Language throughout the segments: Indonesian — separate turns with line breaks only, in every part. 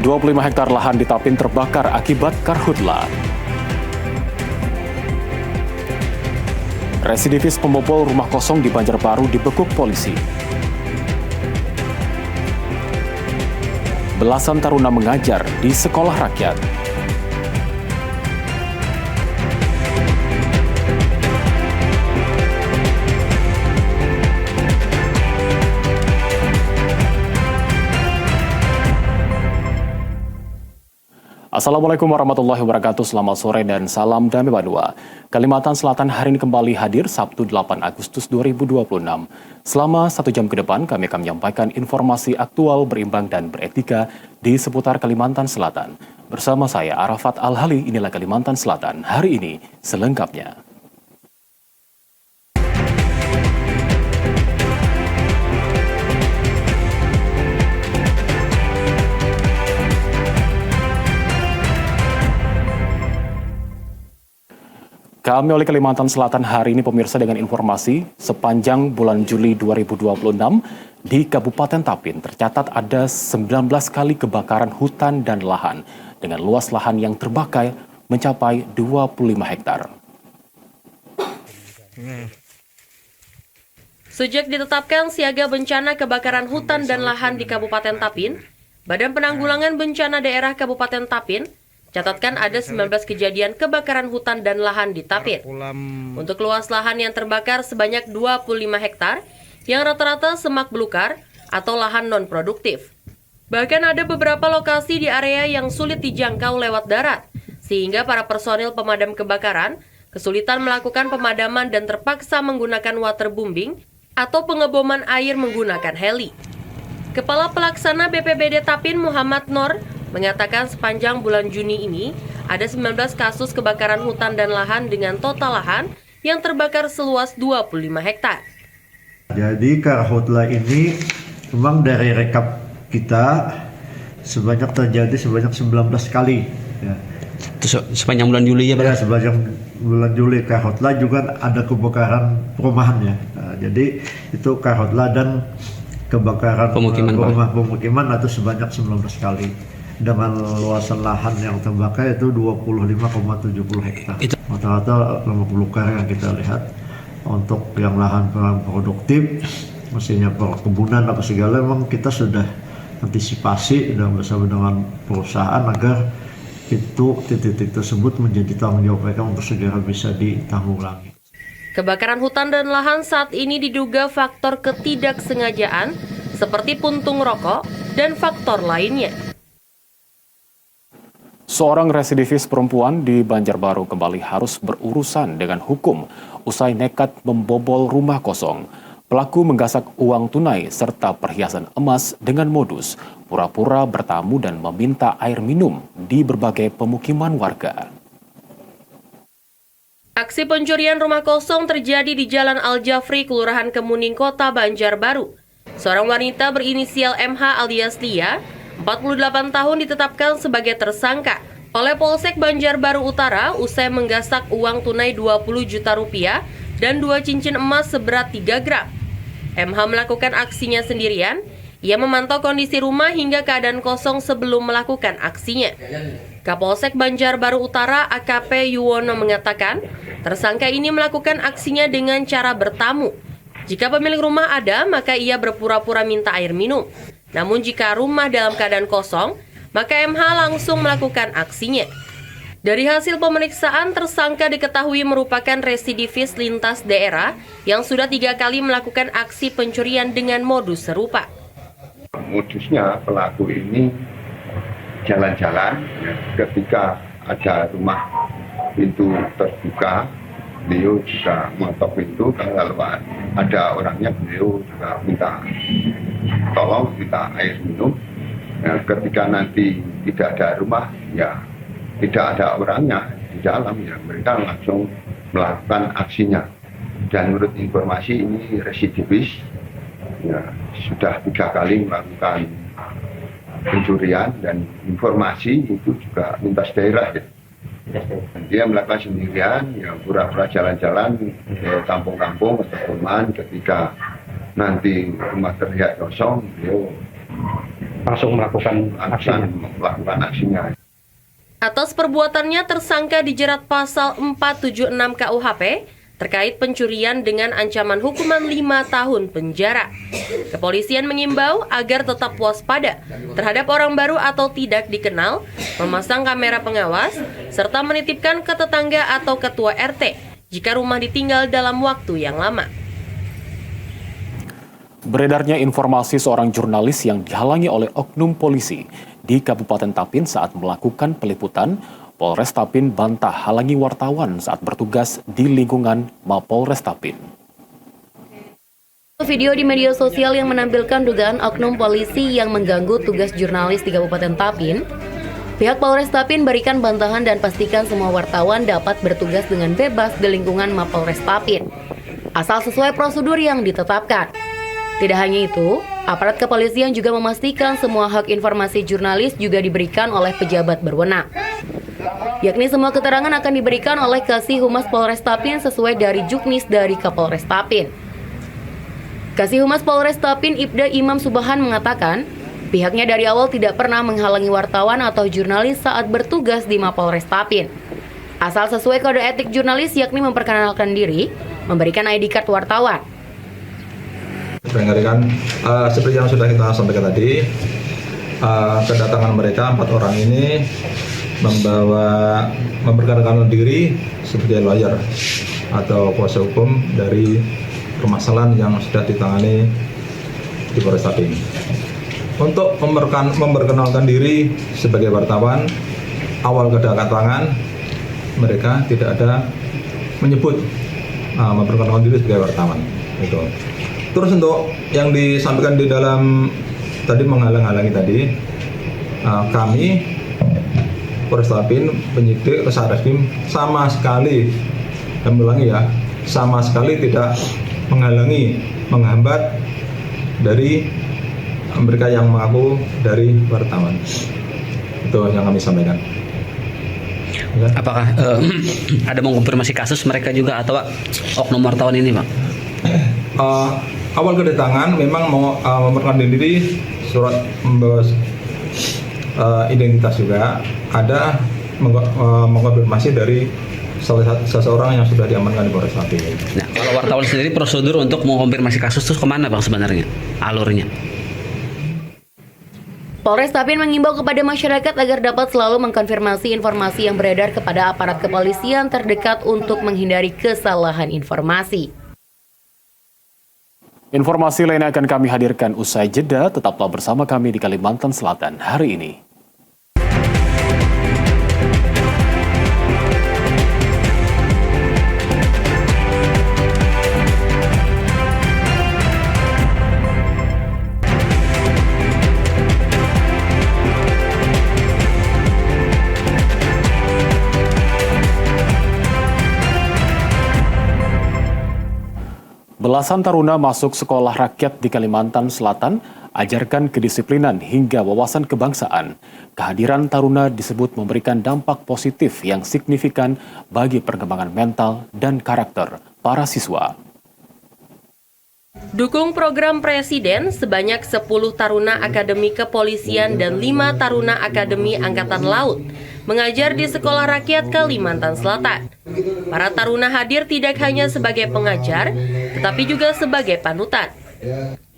25 hektar lahan di Tapin terbakar akibat karhutla. Residivis pembobol rumah kosong di Banjarbaru dibekuk polisi. Belasan taruna mengajar di sekolah rakyat. Assalamualaikum warahmatullahi wabarakatuh, selamat sore dan salam damai Banua. Kalimantan Selatan hari ini kembali hadir Sabtu 8 Agustus 2026. Selama 1 jam ke depan kami akan menyampaikan informasi aktual, berimbang dan beretika di seputar Kalimantan Selatan. Bersama saya Arafat Al-Hali, inilah Kalimantan Selatan hari ini selengkapnya. Kami oleh Kalimantan Selatan hari ini pemirsa dengan informasi sepanjang bulan Juli 2026 di Kabupaten Tapin tercatat ada 19 kali kebakaran hutan dan lahan dengan luas lahan yang terbakar mencapai 25 hektar.
Sejak ditetapkan siaga bencana kebakaran hutan dan lahan di Kabupaten Tapin, Badan Penanggulangan Bencana Daerah Kabupaten Tapin catatkan ada 19 kejadian kebakaran hutan dan lahan di Tapin. Untuk luas lahan yang terbakar sebanyak 25 hektar, yang rata-rata semak belukar atau lahan non-produktif. Bahkan ada beberapa lokasi di area yang sulit dijangkau lewat darat, sehingga para personil pemadam kebakaran kesulitan melakukan pemadaman dan terpaksa menggunakan waterbombing atau pengeboman air menggunakan heli. Kepala Pelaksana BPBD Tapin Muhammad Nur mengatakan sepanjang bulan Juni ini ada 19 kasus kebakaran hutan dan lahan dengan total lahan yang terbakar seluas 25 hektar.
Jadi karhutla ini memang dari rekap kita terjadi sebanyak 19 kali. Ya.
Sepanjang bulan Juli ya Pak?
Ya, sepanjang bulan Juli karhutla juga ada kebakaran perumahan ya. Nah, jadi itu karhutla dan kebakaran pemukiman atau sebanyak 19 kali. Dengan luasan lahan yang terbakar itu 25,70 hektar. Rata-rata lemak belukar yang kita lihat. Untuk yang lahan produktif, mestinya perkebunan apa segala, memang kita sudah antisipasi dan bersama dengan perusahaan agar itu titik-titik tersebut menjadi tanggung jawab mereka untuk segera bisa ditanggulangi.
Kebakaran hutan dan lahan saat ini diduga faktor ketidaksengajaan seperti puntung rokok dan faktor lainnya.
Seorang residivis perempuan di Banjarbaru kembali harus berurusan dengan hukum usai nekat membobol rumah kosong. Pelaku menggasak uang tunai serta perhiasan emas dengan modus pura-pura bertamu dan meminta air minum di berbagai pemukiman warga.
Aksi pencurian rumah kosong terjadi di Jalan Al-Jafri, Kelurahan Kemuning, Kota Banjarbaru. Seorang wanita berinisial MH alias Lia, 48 tahun ditetapkan sebagai tersangka oleh Polsek Banjarbaru Utara usai menggasak uang tunai 20 juta rupiah dan 2 cincin emas seberat 3 gram. MH melakukan aksinya sendirian. Ia memantau kondisi rumah hingga keadaan kosong sebelum melakukan aksinya. Kapolsek Banjarbaru Utara AKP Yuwono mengatakan, tersangka ini melakukan aksinya dengan cara bertamu. Jika pemilik rumah ada, maka ia berpura-pura minta air minum. Namun jika rumah dalam keadaan kosong, maka MH langsung melakukan aksinya. Dari hasil pemeriksaan, tersangka diketahui merupakan residivis lintas daerah yang sudah 3 kali melakukan aksi pencurian dengan modus serupa.
Modusnya pelaku ini jalan-jalan ketika ada rumah pintu terbuka, beliau juga mengetok pintu, kalau ada orangnya beliau juga minta tolong, minta air minum. Nah, ketika nanti tidak ada rumah, ya tidak ada orangnya di dalam, ya mereka langsung melakukan aksinya. Dan menurut informasi ini residivis, ya sudah 3 kali melakukan pencurian dan informasi itu juga lintas daerah ya. Dia melakukan sendirian, ya pura-pura jalan-jalan ke kampung-kampung atau perumahan. Ketika nanti rumah terlihat kosong, beliau
langsung melakukan
aksinya.
Atas perbuatannya, tersangka dijerat pasal 476 KUHP terkait pencurian dengan ancaman hukuman 5 tahun penjara. Kepolisian mengimbau agar tetap waspada terhadap orang baru atau tidak dikenal, memasang kamera pengawas, serta menitipkan ke tetangga atau ketua RT jika rumah ditinggal dalam waktu yang lama.
Beredarnya informasi seorang jurnalis yang dihalangi oleh oknum polisi di Kabupaten Tapin saat melakukan peliputan, Polres Tapin bantah halangi wartawan saat bertugas di lingkungan Mapolres Tapin.
Video di media sosial yang menampilkan dugaan oknum polisi yang mengganggu tugas jurnalis di Kabupaten Tapin. Pihak Polres Tapin berikan bantahan dan pastikan semua wartawan dapat bertugas dengan bebas di lingkungan Mapolres Tapin, asal sesuai prosedur yang ditetapkan. Tidak hanya itu, aparat kepolisian juga memastikan semua hak informasi jurnalis juga diberikan oleh pejabat berwenang. Yakni semua keterangan akan diberikan oleh Kasih Humas Polres Tapin sesuai dari juknis dari Kapolres Tapin. Kasih Humas Polres Tapin Ibda Imam Subahan mengatakan, pihaknya dari awal tidak pernah menghalangi wartawan atau jurnalis saat bertugas di Mapolres Tapin. Asal sesuai kode etik jurnalis yakni memperkenalkan diri, memberikan ID card wartawan.
Seperti yang sudah kita sampaikan tadi, kedatangan mereka 4 orang ini memperkenalkan diri sebagai lawyer atau kuasa hukum dari permasalahan yang sudah ditangani di Polres Tapin. Untuk memperkenalkan diri sebagai wartawan, awal kedatangan mereka tidak ada menyebut memperkenalkan diri sebagai wartawan. Gitu. Terus untuk yang disampaikan di dalam tadi menghalang-halangi tadi, kami Polres Tapin, penyidik Resareskrim sama sekali, kami ulangi ya, sama sekali tidak menghalangi, menghambat dari mereka yang mengaku dari wartawan. Itu yang kami sampaikan. Ya.
Apakah ada mengonfirmasi kasus mereka juga atau oknum wartawan ini, Pak?
Awal kedatangan memang mau memperkenalkan diri, surat membawa identitas juga, ada mengkonfirmasi dari seseorang yang sudah diamankan di Polres Tapin.
Nah, kalau wartawan sendiri prosedur untuk mengonfirmasi kasus itu kemana, Bang, sebenarnya alurnya?
Polres Tapin mengimbau kepada masyarakat agar dapat selalu mengkonfirmasi informasi yang beredar kepada aparat kepolisian terdekat untuk menghindari kesalahan informasi.
Informasi lainnya akan kami hadirkan usai jeda. Tetaplah bersama kami di Kalimantan Selatan hari ini. Belasan taruna masuk sekolah rakyat di Kalimantan Selatan, ajarkan kedisiplinan hingga wawasan kebangsaan. Kehadiran taruna disebut memberikan dampak positif yang signifikan bagi perkembangan mental dan karakter para siswa.
Dukung program Presiden, sebanyak 10 taruna Akademi Kepolisian dan 5 taruna Akademi Angkatan Laut mengajar di Sekolah Rakyat Kalimantan Selatan. Para taruna hadir tidak hanya sebagai pengajar, tetapi juga sebagai panutan.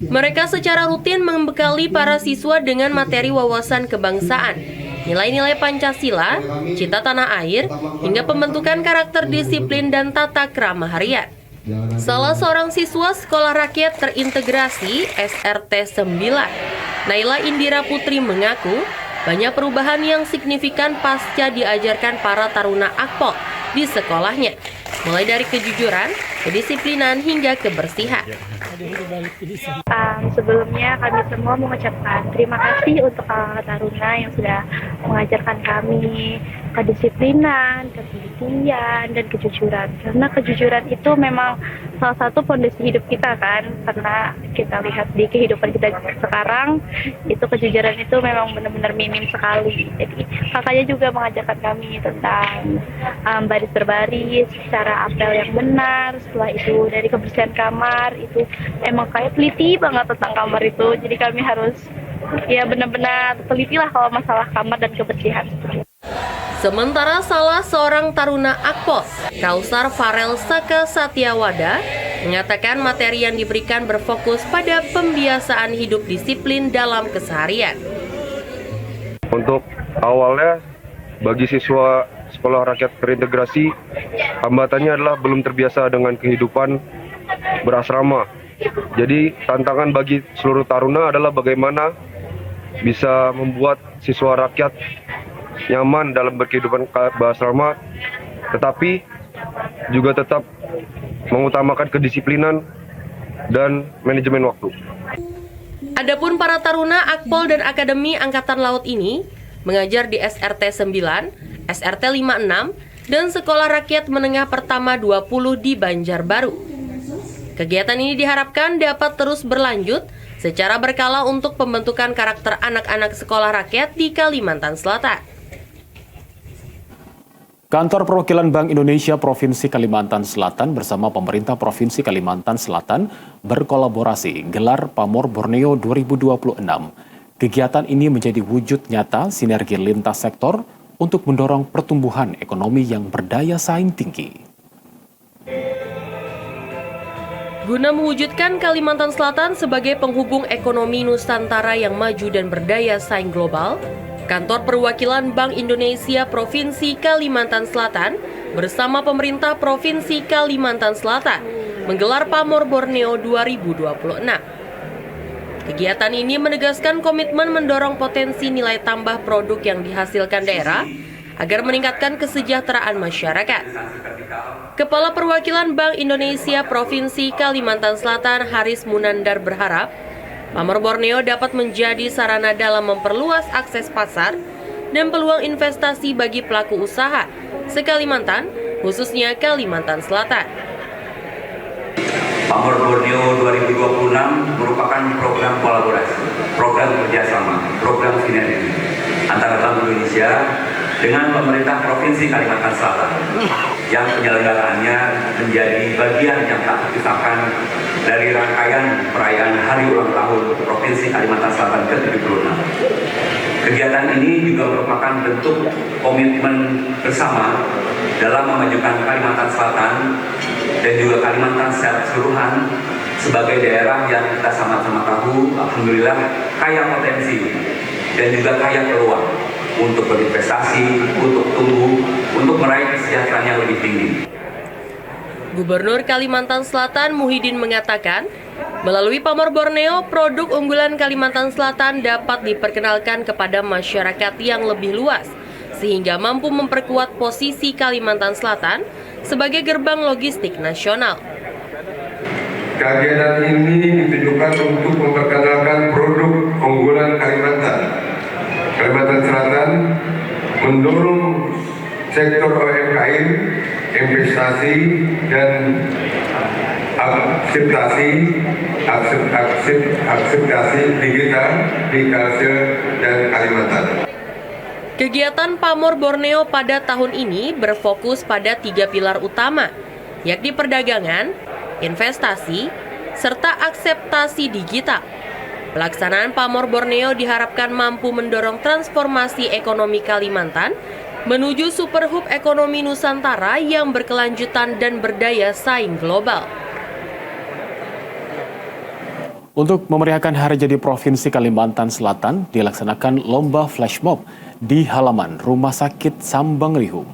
Mereka secara rutin membekali para siswa dengan materi wawasan kebangsaan, nilai-nilai Pancasila, cita tanah air, hingga pembentukan karakter disiplin dan tata krama harian. Salah seorang siswa Sekolah Rakyat Terintegrasi SRT 9, Naila Indira Putri mengaku banyak perubahan yang signifikan pasca diajarkan para taruna Akpol di sekolahnya, mulai dari kejujuran, kedisiplinan, hingga kebersihan.
Sebelumnya kami semua mengucapkan terima kasih untuk taruna yang sudah mengajarkan kami kedisiplinan, ketelitian, dan kejujuran. Karena kejujuran itu memang salah satu fondasi hidup kita kan, karena kita lihat di kehidupan kita sekarang, itu kejujuran itu memang benar-benar minim sekali. Jadi kakaknya juga mengajarkan kami tentang baris berbaris, cara apel yang benar, setelah itu dari kebersihan kamar, itu emang kayak teliti banget tentang kamar itu. Jadi kami harus ya benar-benar teliti lah kalau masalah kamar dan kebersihan.
Sementara salah seorang taruna Akpos, Kausar Farel Saka Satyawada, mengatakan materi yang diberikan berfokus pada pembiasaan hidup disiplin dalam keseharian.
Untuk awalnya, bagi siswa sekolah rakyat terintegrasi, hambatannya adalah belum terbiasa dengan kehidupan berasrama. Jadi tantangan bagi seluruh taruna adalah bagaimana bisa membuat siswa rakyat nyaman dalam berkehidupan berasrama, tetapi juga tetap mengutamakan kedisiplinan dan manajemen waktu.
Adapun para taruna Akpol dan Akademi Angkatan Laut ini mengajar di SRT 9, SRT 56, dan Sekolah Rakyat Menengah Pertama 20 di Banjarbaru. Kegiatan ini diharapkan dapat terus berlanjut secara berkala untuk pembentukan karakter anak-anak sekolah rakyat di Kalimantan Selatan.
Kantor Perwakilan Bank Indonesia Provinsi Kalimantan Selatan bersama pemerintah Provinsi Kalimantan Selatan berkolaborasi gelar Pamor Borneo 2026. Kegiatan ini menjadi wujud nyata sinergi lintas sektor untuk mendorong pertumbuhan ekonomi yang berdaya saing tinggi.
Guna mewujudkan Kalimantan Selatan sebagai penghubung ekonomi Nusantara yang maju dan berdaya saing global, Kantor Perwakilan Bank Indonesia Provinsi Kalimantan Selatan bersama pemerintah Provinsi Kalimantan Selatan menggelar Pamor Borneo 2026. Kegiatan ini menegaskan komitmen mendorong potensi nilai tambah produk yang dihasilkan daerah agar meningkatkan kesejahteraan masyarakat. Kepala Perwakilan Bank Indonesia Provinsi Kalimantan Selatan Haris Munandar berharap Pamor Borneo dapat menjadi sarana dalam memperluas akses pasar dan peluang investasi bagi pelaku usaha se-Kalimantan, khususnya Kalimantan Selatan.
Pamor Borneo 2026 merupakan program kolaborasi, program kerjasama, program sinergi antara Bank Indonesia dengan pemerintah Provinsi Kalimantan Selatan yang penyelenggaraannya menjadi bagian yang tak terpisahkan dari rangkaian perayaan Hari Ulang Tahun Provinsi Kalimantan Selatan ke-76. Kegiatan ini juga merupakan bentuk komitmen bersama dalam memajukan Kalimantan Selatan dan juga Kalimantan secara keseluruhan sebagai daerah yang kita sama-sama tahu, alhamdulillah, kaya potensi dan juga kaya peluang untuk berinvestasi, untuk tumbuh, untuk meraih kesejahteraan yang lebih tinggi.
Gubernur Kalimantan Selatan Muhyiddin mengatakan, melalui Pamor Borneo, produk unggulan Kalimantan Selatan dapat diperkenalkan kepada masyarakat yang lebih luas, sehingga mampu memperkuat posisi Kalimantan Selatan sebagai gerbang logistik nasional.
Kegiatan ini ditujukan untuk memperkenalkan produk unggulan Kalimantan Selatan, mendorong sektor UMKM, investasi dan akseptasi digital di Kalsel dan Kalimantan.
Kegiatan Pamor Borneo pada tahun ini berfokus pada 3 pilar utama, yakni perdagangan, investasi, serta akseptasi digital. Pelaksanaan Pamor Borneo diharapkan mampu mendorong transformasi ekonomi Kalimantan menuju superhub ekonomi Nusantara yang berkelanjutan dan berdaya saing global.
Untuk memeriahkan Hari Jadi Provinsi Kalimantan Selatan, dilaksanakan lomba flash mob di halaman Rumah Sakit Sambanglihum.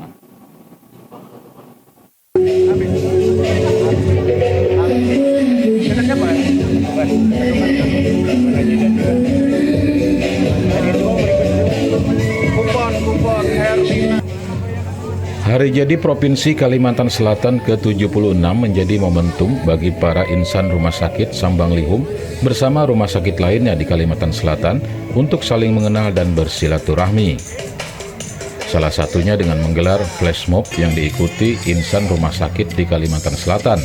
Hari Jadi Provinsi Kalimantan Selatan ke-76 menjadi momentum bagi para insan Rumah Sakit Sambanglihum bersama rumah sakit lainnya di Kalimantan Selatan untuk saling mengenal dan bersilaturahmi. Salah satunya dengan menggelar flash mob yang diikuti insan rumah sakit di Kalimantan Selatan.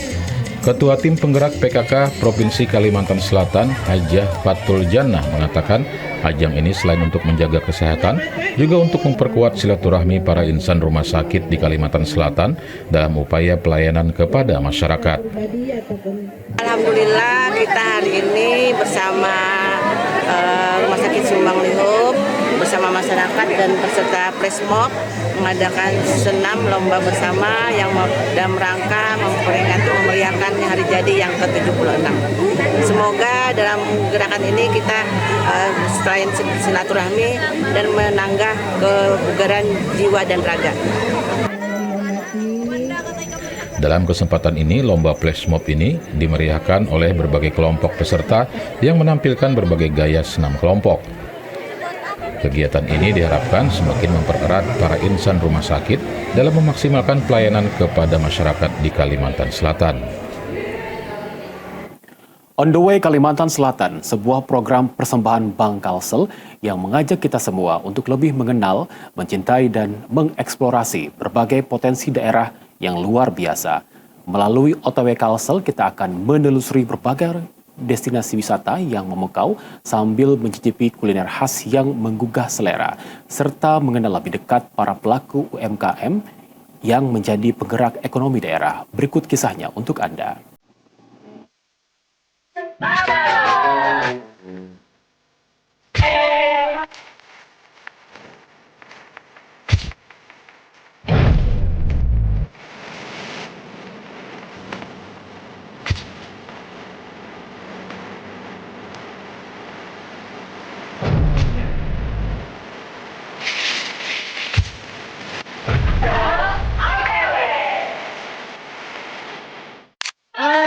Ketua Tim Penggerak PKK Provinsi Kalimantan Selatan, Hajah Fatul Jannah, mengatakan ajang ini selain untuk menjaga kesehatan, juga untuk memperkuat silaturahmi para insan rumah sakit di Kalimantan Selatan dalam upaya pelayanan kepada masyarakat.
Alhamdulillah kita hari ini bersama Rumah Sakit bersama masyarakat dan peserta Flashmob mengadakan senam lomba bersama yang dalam rangka memperingati memeriahkan hari jadi yang ke-76. Semoga dalam gerakan ini kita selain silaturahmi dan menanggah kebugaran jiwa dan raga.
Dalam kesempatan ini, lomba flash mob ini dimeriahkan oleh berbagai kelompok peserta yang menampilkan berbagai gaya senam kelompok. Kegiatan ini diharapkan semakin mempererat para insan rumah sakit dalam memaksimalkan pelayanan kepada masyarakat di Kalimantan Selatan.
On the Way Kalimantan Selatan, sebuah program persembahan Bank Kalsel yang mengajak kita semua untuk lebih mengenal, mencintai, dan mengeksplorasi berbagai potensi daerah yang luar biasa. Melalui OTW Kalsel, kita akan menelusuri berbagai destinasi wisata yang memukau sambil mencicipi kuliner khas yang menggugah selera, serta mengenal lebih dekat para pelaku UMKM yang menjadi penggerak ekonomi daerah. Berikut kisahnya untuk Anda.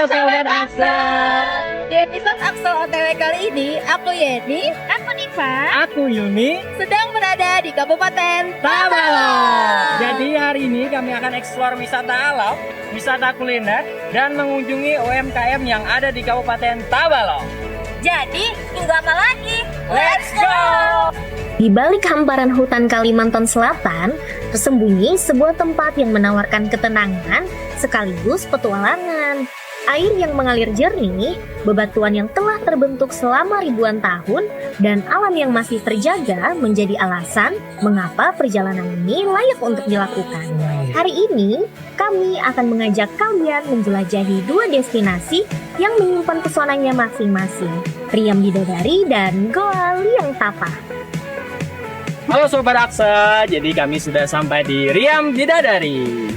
Sobat Aksel. Di episode Aksel OTW kali ini, aku Yeni, aku Niva,
aku Yuni,
sedang berada di Kabupaten Tabalong.
Jadi hari ini kami akan eksplor wisata alam, wisata kuliner, dan mengunjungi UMKM yang ada di Kabupaten Tabalong.
Jadi, tunggu apa lagi? Let's go!
Di balik hamparan hutan Kalimantan Selatan, tersembunyi sebuah tempat yang menawarkan ketenangan sekaligus petualangan. Air yang mengalir jernih, bebatuan yang telah terbentuk selama ribuan tahun, dan alam yang masih terjaga menjadi alasan mengapa perjalanan ini layak untuk dilakukan. Hari ini, kami akan mengajak kalian menjelajahi dua destinasi yang menyimpan pesonanya masing-masing, Riam Bidadari dan Goa Liang Tapa.
Halo Sobat Aksel, jadi kami sudah sampai di Riam Bidadari.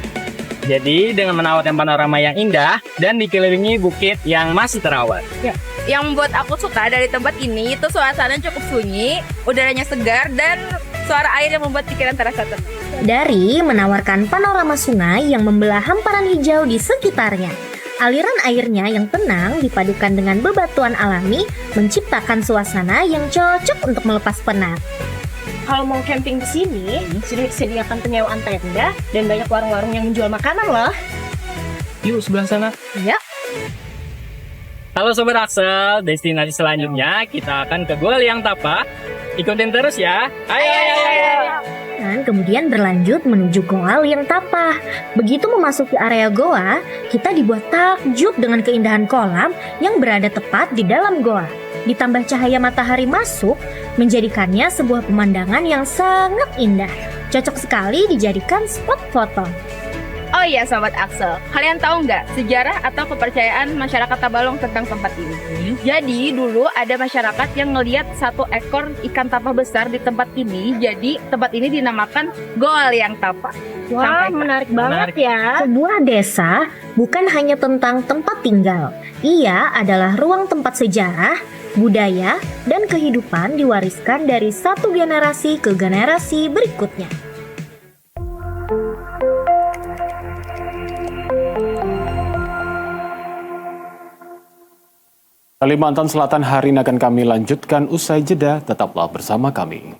Jadi dengan menawarkan panorama yang indah dan dikelilingi bukit yang masih terawat.
Ya. Yang membuat aku suka dari tempat ini itu suasananya cukup sunyi, udaranya segar, dan suara air yang membuat pikiran terasa tenang.
Dari menawarkan panorama sungai yang membelah hamparan hijau di sekitarnya, aliran airnya yang tenang dipadukan dengan bebatuan alami menciptakan suasana yang cocok untuk melepas penat.
Kalau mau camping di sini, sudah disediakan penyewaan tenda dan banyak warung-warung yang menjual makanan loh.
Yuk sebelah sana.
Ya.
Halo Sobat Aksel, destinasi selanjutnya kita akan ke Goa Liang Tapa. Ikutin terus ya. Ayo.
Dan kemudian berlanjut menuju Goa Liang Tapa. Begitu memasuki area goa, kita dibuat takjub dengan keindahan kolam yang berada tepat di dalam goa. Ditambah cahaya matahari masuk, menjadikannya sebuah pemandangan yang sangat indah. Cocok sekali dijadikan spot foto.
Oh iya Sobat Aksel, kalian tahu nggak sejarah atau kepercayaan masyarakat Tabalong tentang tempat ini? Jadi dulu ada masyarakat yang ngelihat satu ekor ikan tapa besar di tempat ini, jadi tempat ini dinamakan Goa Liang Tapa.
Wah, menarik banget ya.
Sebuah desa bukan hanya tentang tempat tinggal, ia adalah ruang tempat sejarah, budaya, dan kehidupan diwariskan dari satu generasi ke generasi berikutnya.
Kalimantan Selatan hari ini akan kami lanjutkan usai jeda, tetaplah bersama kami.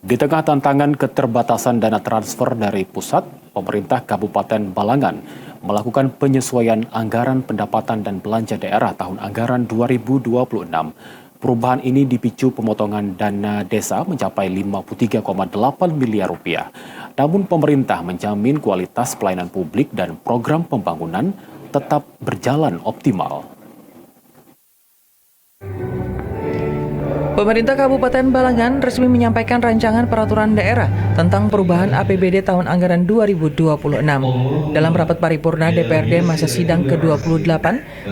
Di tengah tantangan keterbatasan dana transfer dari pusat, pemerintah Kabupaten Balangan melakukan penyesuaian anggaran pendapatan dan belanja daerah tahun anggaran 2026. Perubahan ini dipicu pemotongan dana desa mencapai 53,8 miliar rupiah. Namun pemerintah menjamin kualitas pelayanan publik dan program pembangunan tetap berjalan optimal.
Pemerintah Kabupaten Balangan resmi menyampaikan rancangan peraturan daerah tentang perubahan APBD tahun anggaran 2026. Dalam rapat paripurna DPRD masa sidang ke-28,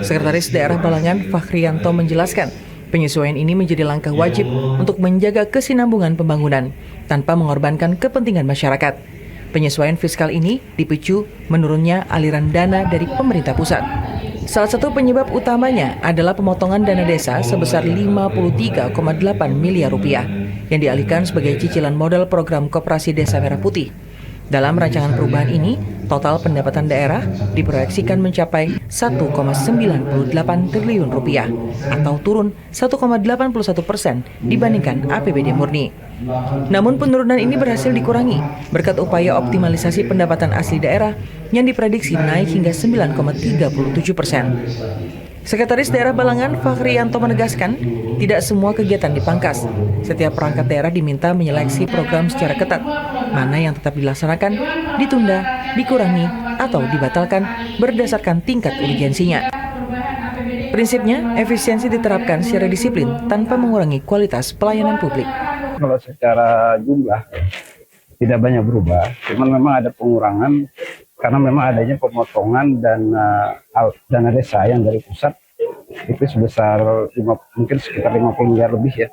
Sekretaris Daerah Balangan Fakhrianto menjelaskan, penyesuaian ini menjadi langkah wajib untuk menjaga kesinambungan pembangunan tanpa mengorbankan kepentingan masyarakat. Penyesuaian fiskal ini dipicu menurunnya aliran dana dari pemerintah pusat. Salah satu penyebab utamanya adalah pemotongan dana desa sebesar 53,8 miliar rupiah yang dialihkan sebagai cicilan modal program Koperasi Desa Merah Putih. Dalam rancangan perubahan ini, total pendapatan daerah diproyeksikan mencapai 1,98 triliun rupiah atau turun 1,81% dibandingkan APBD murni. Namun penurunan ini berhasil dikurangi berkat upaya optimalisasi pendapatan asli daerah yang diprediksi naik hingga 9,37%. Sekretaris Daerah Balangan Fakhrianto menegaskan, tidak semua kegiatan dipangkas. Setiap perangkat daerah diminta menyeleksi program secara ketat, mana yang tetap dilaksanakan, ditunda, dikurangi, atau dibatalkan berdasarkan tingkat urgensinya. Prinsipnya, efisiensi diterapkan secara disiplin tanpa mengurangi kualitas pelayanan publik.
Kalau secara jumlah tidak banyak berubah, cuman memang ada pengurangan karena memang adanya pemotongan dana desa yang dari pusat itu sebesar mungkin sekitar 50 miliar lebih ya,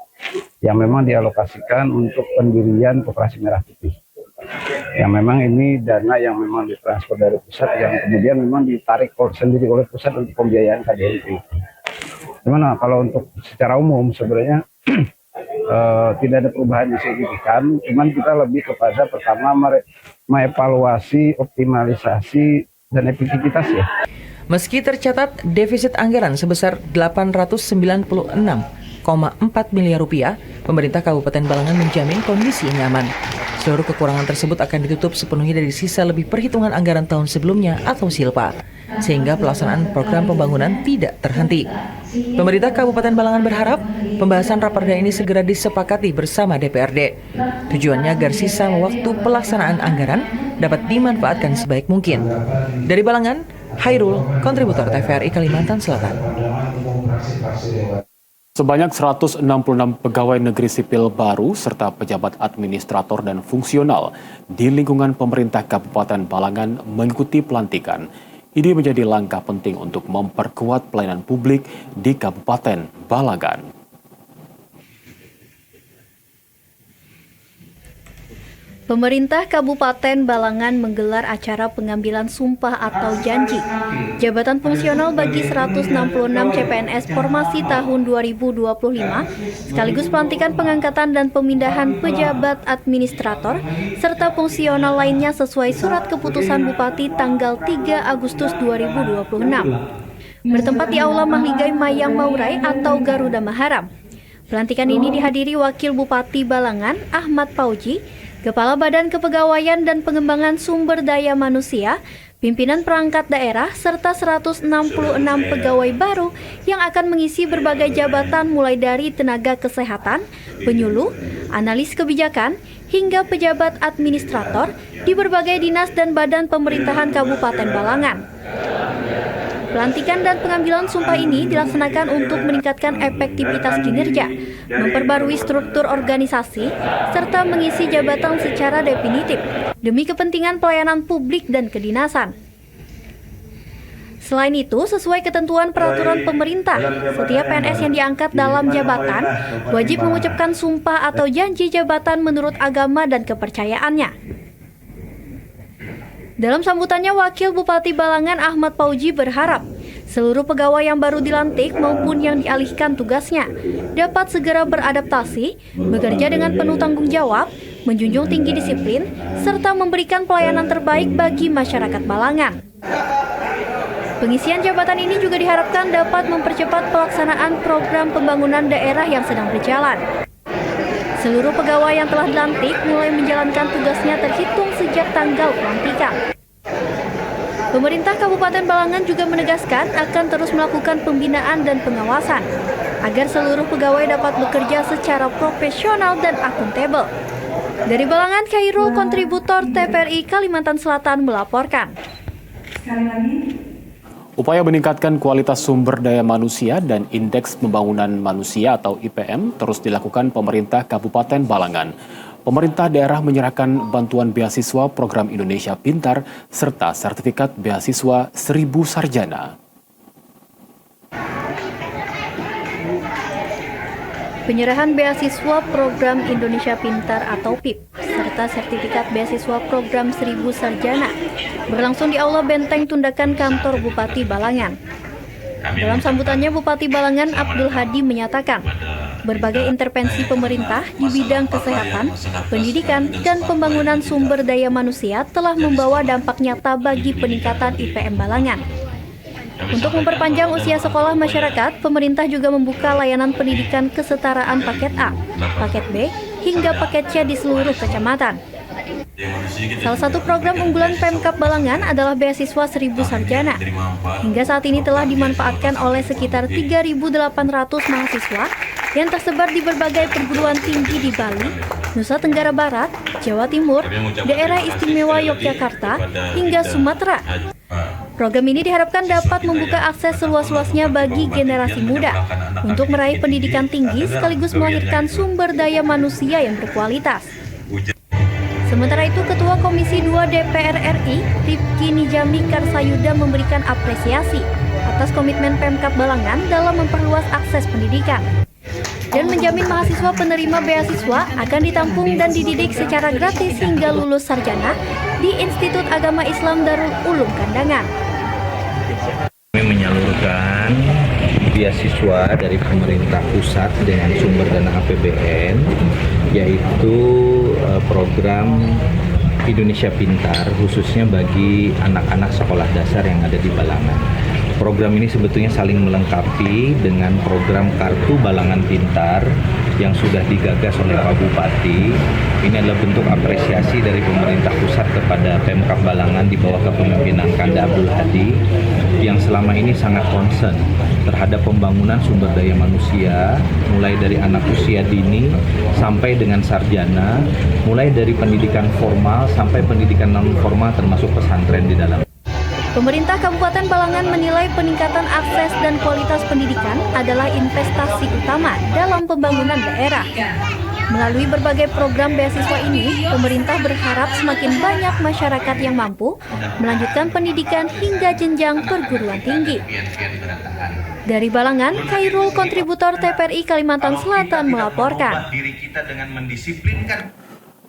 yang memang dialokasikan untuk pendirian Koperasi Merah Putih. Yang memang ini dana yang memang ditransfer dari pusat yang kemudian memang ditarik sendiri oleh pusat untuk pembiayaan KDNP. Cuman kalau untuk secara umum sebenarnya tidak ada perubahan yang signifikan, cuman kita lebih kepada pertama mengevaluasi, optimalisasi, dan efektivitas ya.
Meski tercatat defisit anggaran sebesar 896,4 miliar rupiah, pemerintah Kabupaten Balangan menjamin kondisi nyaman. Seluruh kekurangan tersebut akan ditutup sepenuhnya dari sisa lebih perhitungan anggaran tahun sebelumnya atau silpa, sehingga pelaksanaan program pembangunan tidak terhenti. Pemerintah Kabupaten Balangan berharap pembahasan raperda ini segera disepakati bersama DPRD. Tujuannya agar sisa waktu pelaksanaan anggaran dapat dimanfaatkan sebaik mungkin. Dari Balangan, Hairul, kontributor TVRI Kalimantan Selatan.
Sebanyak 166 pegawai negeri sipil baru serta pejabat administrator dan fungsional di lingkungan pemerintah Kabupaten Balangan mengikuti pelantikan. Ini menjadi langkah penting untuk memperkuat pelayanan publik di Kabupaten Balangan.
Pemerintah Kabupaten Balangan menggelar acara pengambilan sumpah atau janji jabatan fungsional bagi 166 CPNS formasi tahun 2025 sekaligus pelantikan pengangkatan dan pemindahan pejabat administrator serta fungsional lainnya sesuai surat keputusan Bupati tanggal 3 Agustus 2026. Bertempat di Aula Mahligai Mayang Maurai atau Garuda Maharam. Pelantikan ini dihadiri Wakil Bupati Balangan Ahmad Pauji, Kepala Badan Kepegawaian dan Pengembangan Sumber Daya Manusia, pimpinan perangkat daerah, serta 166 pegawai baru yang akan mengisi berbagai jabatan mulai dari tenaga kesehatan, penyuluh, analis kebijakan, hingga pejabat administrator di berbagai dinas dan badan pemerintahan Kabupaten Balangan. Pelantikan dan pengambilan sumpah ini dilaksanakan untuk meningkatkan efektivitas kinerja, memperbarui struktur organisasi, serta mengisi jabatan secara definitif demi kepentingan pelayanan publik dan kedinasan. Selain itu, sesuai ketentuan peraturan pemerintah, setiap PNS yang diangkat dalam jabatan wajib mengucapkan sumpah atau janji jabatan menurut agama dan kepercayaannya. Dalam sambutannya, Wakil Bupati Balangan Ahmad Pauji berharap seluruh pegawai yang baru dilantik maupun yang dialihkan tugasnya dapat segera beradaptasi, bekerja dengan penuh tanggung jawab, menjunjung tinggi disiplin, serta memberikan pelayanan terbaik bagi masyarakat Balangan. Pengisian jabatan ini juga diharapkan dapat mempercepat pelaksanaan program pembangunan daerah yang sedang berjalan. Seluruh pegawai yang telah dilantik mulai menjalankan tugasnya terhitung sejak tanggal pelantikan. Pemerintah Kabupaten Balangan juga menegaskan akan terus melakukan pembinaan dan pengawasan agar seluruh pegawai dapat bekerja secara profesional dan akuntabel. Dari Balangan, Khairul, kontributor TPRI Kalimantan Selatan melaporkan.
Upaya meningkatkan kualitas sumber daya manusia dan Indeks Pembangunan Manusia atau IPM terus dilakukan pemerintah Kabupaten Balangan. Pemerintah daerah menyerahkan bantuan beasiswa program Indonesia Pintar serta sertifikat beasiswa 1.000 sarjana.
Penyerahan beasiswa program Indonesia Pintar atau PIP serta sertifikat beasiswa program 1.000 sarjana berlangsung di Aula Benteng Tundakan Kantor Bupati Balangan. Dalam sambutannya, Bupati Balangan Abdul Hadi menyatakan berbagai intervensi pemerintah di bidang kesehatan, pendidikan, dan pembangunan sumber daya manusia telah membawa dampak nyata bagi peningkatan IPM Balangan. Untuk memperpanjang usia sekolah masyarakat, pemerintah juga membuka layanan pendidikan kesetaraan paket A, paket B, hingga paket C di seluruh kecamatan. Salah satu program unggulan Pemkab Balangan adalah beasiswa 1.000 sarjana. Hingga saat ini telah dimanfaatkan oleh sekitar 3.800 mahasiswa yang tersebar di berbagai perguruan tinggi di Bali, Nusa Tenggara Barat, Jawa Timur, Daerah Istimewa Yogyakarta, hingga Sumatera. Program ini diharapkan dapat membuka akses seluas-luasnya bagi generasi muda untuk meraih pendidikan tinggi sekaligus melahirkan sumber daya manusia yang berkualitas. Sementara itu, Ketua Komisi 2 DPR RI, Rifki Nijami Karsayuda memberikan apresiasi atas komitmen Pemkab Balangan dalam memperluas akses pendidikan dan menjamin mahasiswa penerima beasiswa akan ditampung dan dididik secara gratis hingga lulus sarjana di Institut Agama Islam Darul Ulum Kandangan.
Kami menyalurkan beasiswa dari pemerintah pusat dengan sumber dana APBN, yaitu program Indonesia Pintar khususnya bagi anak-anak sekolah dasar yang ada di Balangan. Program ini sebetulnya saling melengkapi dengan program Kartu Balangan Pintar yang sudah digagas oleh Pak Bupati. Ini adalah bentuk apresiasi dari pemerintah pusat kepada Pemkab Balangan di bawah kepemimpinan Kanda Abdul Hadi yang selama ini sangat concern terhadap pembangunan sumber daya manusia, mulai dari anak usia dini sampai dengan sarjana, mulai dari pendidikan formal sampai pendidikan non formal termasuk pesantren di dalam.
Pemerintah Kabupaten Balangan menilai peningkatan akses dan kualitas pendidikan adalah investasi utama dalam pembangunan daerah. Melalui berbagai program beasiswa ini, pemerintah berharap semakin banyak masyarakat yang mampu melanjutkan pendidikan hingga jenjang perguruan tinggi. Dari Balangan, Khairul, kontributor TPRI Kalimantan Selatan melaporkan.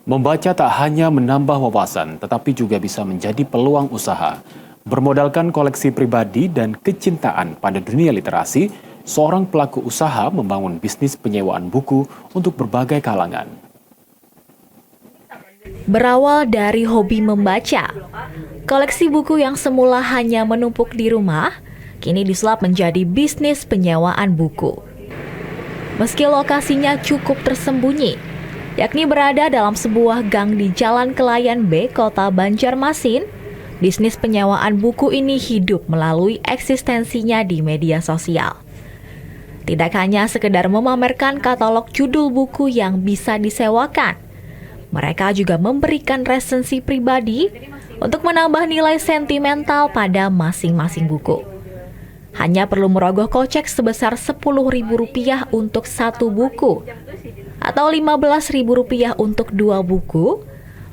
Membaca tak hanya menambah wawasan, tetapi juga bisa menjadi peluang usaha. Bermodalkan koleksi pribadi dan kecintaan pada dunia literasi, seorang pelaku usaha membangun bisnis penyewaan buku untuk berbagai kalangan.
Berawal dari hobi membaca, koleksi buku yang semula hanya menumpuk di rumah, kini disulap menjadi bisnis penyewaan buku. Meski lokasinya cukup tersembunyi, yakni berada dalam sebuah gang di Jalan Kelayan B, Kota Banjarmasin, bisnis penyewaan buku ini hidup melalui eksistensinya di media sosial. Tidak hanya sekedar memamerkan katalog judul buku yang bisa disewakan, mereka juga memberikan resensi pribadi untuk menambah nilai sentimental pada masing-masing buku. Hanya perlu merogoh kocek sebesar Rp10.000 untuk satu buku, atau Rp15.000 untuk 2 buku,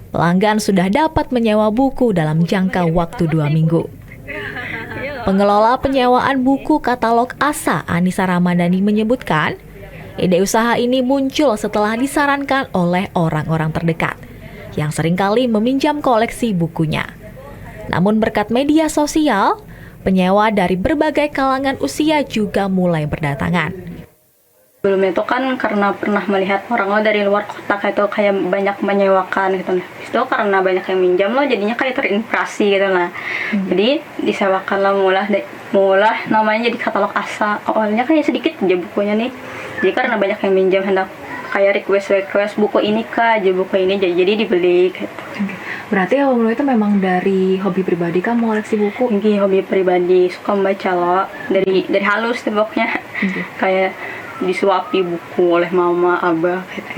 pelanggan sudah dapat menyewa buku dalam jangka waktu 2 minggu. Pengelola penyewaan buku katalog Asa, Anissa Ramadhani menyebutkan, ide usaha ini muncul setelah disarankan oleh orang-orang terdekat yang seringkali meminjam koleksi bukunya. Namun berkat media sosial, penyewa dari berbagai kalangan usia juga mulai berdatangan.
Sebelumnya itu kan karena pernah melihat orang dari luar kota kayak banyak menyewakan gitu. Itu karena banyak yang minjam loh, jadinya kayak terinspirasi gitu lah. Jadi disewakan lah mulai namanya jadi katalog Asa. Awalnya kayak sedikit aja bukunya nih. Jadi karena banyak yang minjam hendak kayak request buku ini kak, aja buku ini jadi dibeli gitu.
Berarti awal itu memang dari hobi pribadi kan mengoleksi buku?
Ini hobi pribadi, suka membaca loh. Dari halus tuh pokoknya. Kayak disuapi buku oleh mama, abah gitu.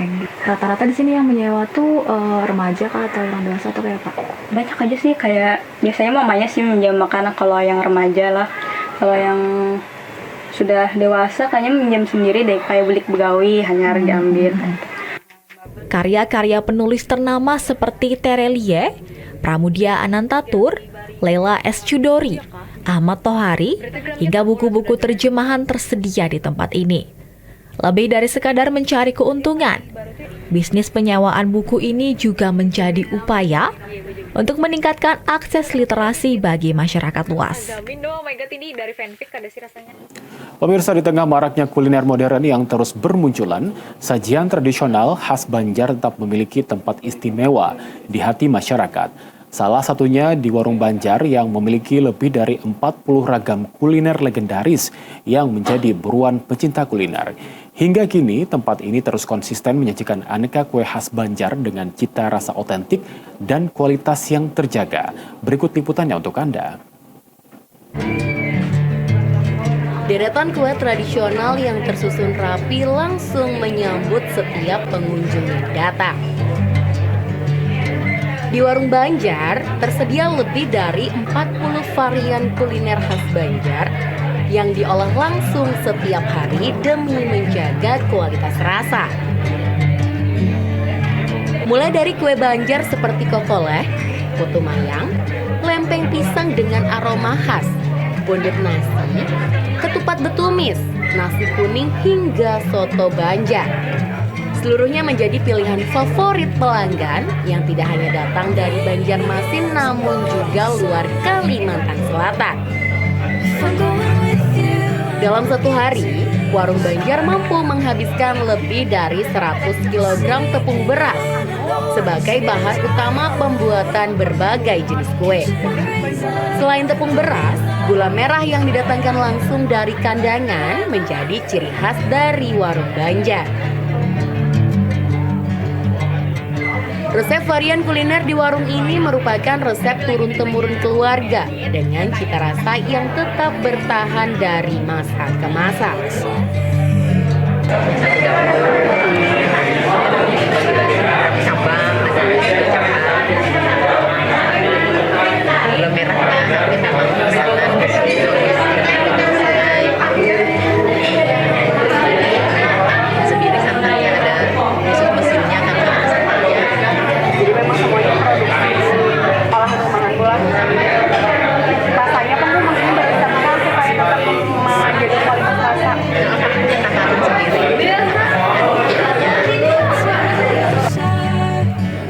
Rata-rata di sini yang menyewa tuh remaja kah atau orang dewasa atau kayak apa?
Banyak aja sih, kayak biasanya mamanya sih minjam makanan kalau yang remaja lah. Kalau yang sudah dewasa kayaknya minjam sendiri deh, kayak beli begawi hanya harus diambil.
Karya-karya penulis ternama seperti Terelie, Pramudia Anantatur, Lela S. Chudori, Ahmad Tohari, hingga buku-buku terjemahan tersedia di tempat ini. Lebih dari sekadar mencari keuntungan, bisnis penyewaan buku ini juga menjadi upaya untuk meningkatkan akses literasi bagi masyarakat luas.
Pemirsa, di tengah maraknya kuliner modern yang terus bermunculan, sajian tradisional khas Banjar tetap memiliki tempat istimewa di hati masyarakat. Salah satunya di Warung Banjar yang memiliki lebih dari 40 ragam kuliner legendaris yang menjadi buruan pecinta kuliner. Hingga kini, tempat ini terus konsisten menyajikan aneka kue khas Banjar dengan cita rasa otentik dan kualitas yang terjaga. Berikut liputannya untuk Anda.
Deretan kue tradisional yang tersusun rapi langsung menyambut setiap pengunjung yang datang. Di Warung Banjar tersedia lebih dari 40 varian kuliner khas Banjar yang diolah langsung setiap hari demi menjaga kualitas rasa. Mulai dari kue Banjar seperti kokoleh, putu mayang, lempeng pisang dengan aroma khas, bondet nasi, ketupat betumis, nasi kuning hingga soto Banjar. Seluruhnya menjadi pilihan favorit pelanggan yang tidak hanya datang dari Banjarmasin namun juga luar Kalimantan Selatan. Dalam satu hari, Warung Banjar mampu menghabiskan lebih dari 100 kg tepung beras sebagai bahan utama pembuatan berbagai jenis kue. Selain tepung beras, gula merah yang didatangkan langsung dari kandangan menjadi ciri khas dari Warung Banjar. Resep varian kuliner di warung ini merupakan resep turun-temurun keluarga dengan cita rasa yang tetap bertahan dari masa ke masa.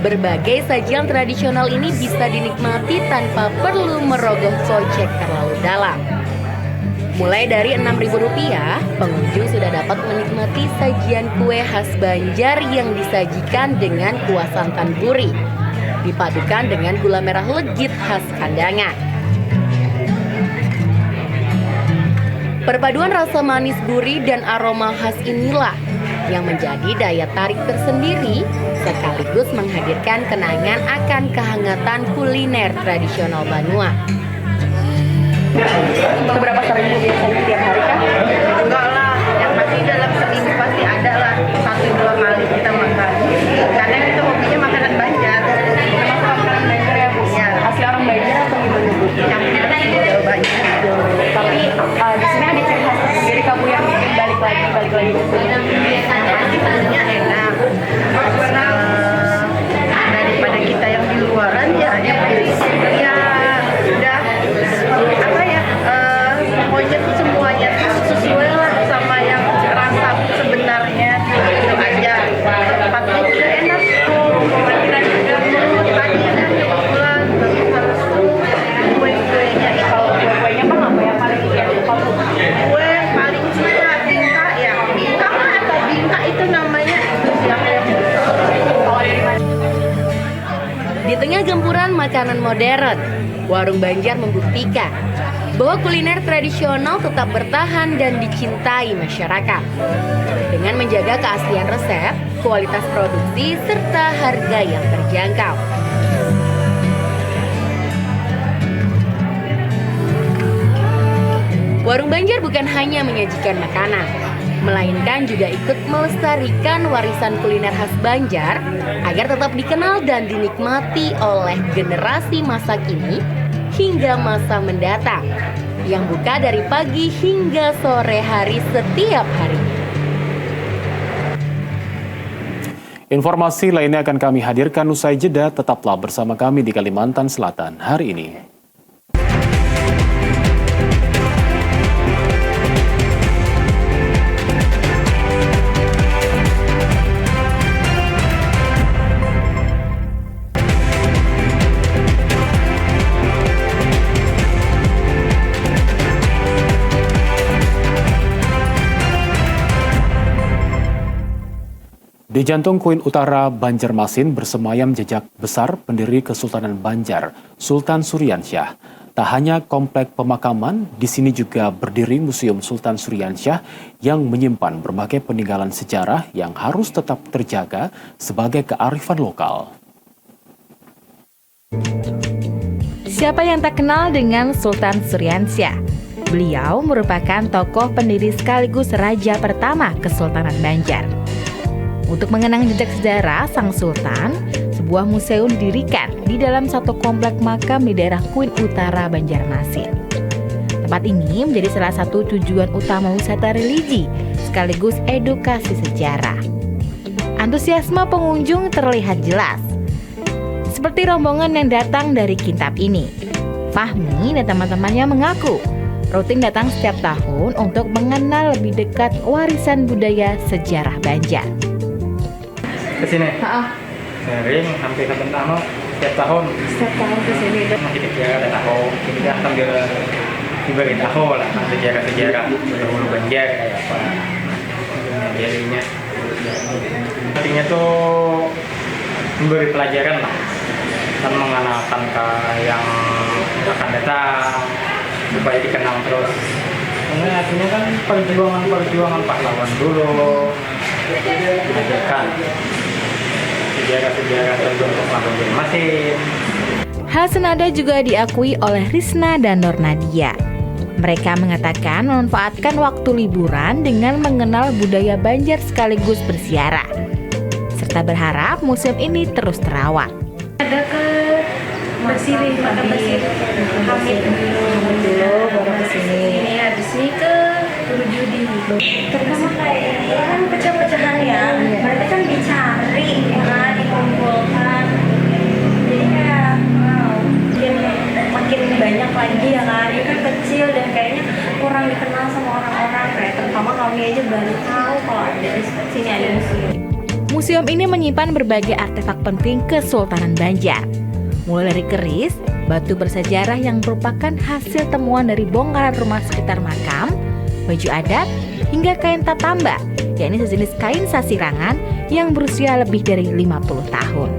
Berbagai sajian tradisional ini bisa dinikmati tanpa perlu merogoh kocek terlalu dalam. Mulai dari Rp6.000, pengunjung sudah dapat menikmati sajian kue khas Banjar yang disajikan dengan kuah santan gurih, dipadukan dengan gula merah legit khas kandangan. Perpaduan rasa manis gurih dan aroma khas inilah yang menjadi daya tarik tersendiri sekaligus menghadirkan kenangan akan kehangatan kuliner tradisional Banua.
Seberapa sering biasanya tiap hari kah?
Enggak lah, yang pasti dalam seminggu pasti ada lah 1-2 kali kita makan. Karena kita hobinya makanan Banjar.
Termasuk makanan Banjar ya Bu?
Ya.
Asli orang Banjar atau gimana Bu?
Campur Jawa Banjar.
Tapi di sini ada ciri khas sendiri kamu yang bikin balik lagi ke sini.
Biasanya enak. Daripada kita yang di luaran ya udah apa ya pokoknya tuh semuanya sesuai lah sama yang rasa sebenarnya itu aja. Tempatnya juga enak tuh, pemanggilan juga murah, tadi ada kebetulan bagus tuh kue-kuenya itu.
Kalau kue-kuenya Bang apa yang paling suka?
Kue paling suka bingka ya, bingka mah atau bingka itu namanya siapa yang
Di tengah gempuran makanan modern, Warung Banjar membuktikan bahwa kuliner tradisional tetap bertahan dan dicintai masyarakat. Dengan menjaga keaslian resep, kualitas produksi, serta harga yang terjangkau. Warung Banjar bukan hanya menyajikan makanan, melainkan juga ikut melestarikan warisan kuliner khas Banjar agar tetap dikenal dan dinikmati oleh generasi masa kini hingga masa mendatang, yang buka dari pagi hingga sore hari setiap hari.
Informasi lainnya akan kami hadirkan usai jeda, tetaplah bersama kami di Kalimantan Selatan hari ini. Di jantung Kuin Utara Banjarmasin bersemayam jejak besar pendiri Kesultanan Banjar, Sultan Suryansyah. Tak hanya komplek pemakaman, di sini juga berdiri Museum Sultan Suryansyah yang menyimpan berbagai peninggalan sejarah yang harus tetap terjaga sebagai kearifan lokal.
Siapa yang tak kenal dengan Sultan Suryansyah? Beliau merupakan tokoh pendiri sekaligus raja pertama Kesultanan Banjar. Untuk mengenang jejak sejarah Sang Sultan, sebuah museum didirikan di dalam satu komplek makam di daerah Kuin Utara Banjarmasin. Tempat ini menjadi salah satu tujuan utama wisata religi sekaligus edukasi sejarah. Antusiasme pengunjung terlihat jelas, seperti rombongan yang datang dari Kintab ini. Fahmi dan teman-temannya mengaku rutin datang setiap tahun untuk mengenal lebih dekat warisan budaya sejarah Banjar.
Kesini? Sering, hampir setiap tahun.
Setiap tahun kesini.
Kita ada tahu, kita sambil diberi tahu lah sejarah-sejarah dahulu Banjar kayak apa. Jadinya, artinya tuh memberi pelajaran lah dan mengenalkan ke yang akan datang supaya dikenal terus. Karena artinya kan perjuangan pahlawan dulu, mengajarkan sejarah-sejarah tentang Banjarmasin.
Hal senada juga diakui oleh Risna dan Nur Nadia. Mereka mengatakan memanfaatkan waktu liburan dengan mengenal budaya Banjar sekaligus berziarah, serta berharap museum ini terus terawat.
Ada ke Basiri, Hamid dulu, baru ke sini. Ini habis ini ke Judi. Terutama kayak kan pecah-pecahan ya, berarti kan dicari, ya, dikumpulkan. Jadi kayak makin banyak lagi ya kan. Ini kan kecil dan kayaknya kurang dikenal sama orang-orang. Kayak terutama kami aja baru tahu kalau ada di sini ada museum.
Museum ini menyimpan berbagai artefak penting Kesultanan Banjar, mulai dari keris, batu bersejarah yang merupakan hasil temuan dari bongkahan rumah sekitar makam, baju adat, hingga kain tatamba, yakni sejenis kain sasirangan yang berusia lebih dari 50 tahun.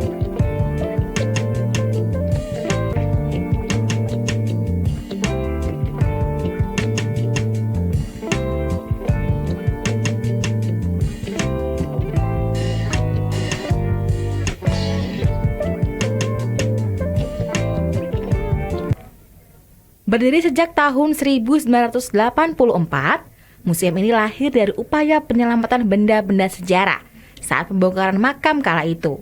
Berdiri sejak tahun 1984, museum ini lahir dari upaya penyelamatan benda-benda sejarah saat pembongkaran makam kala itu.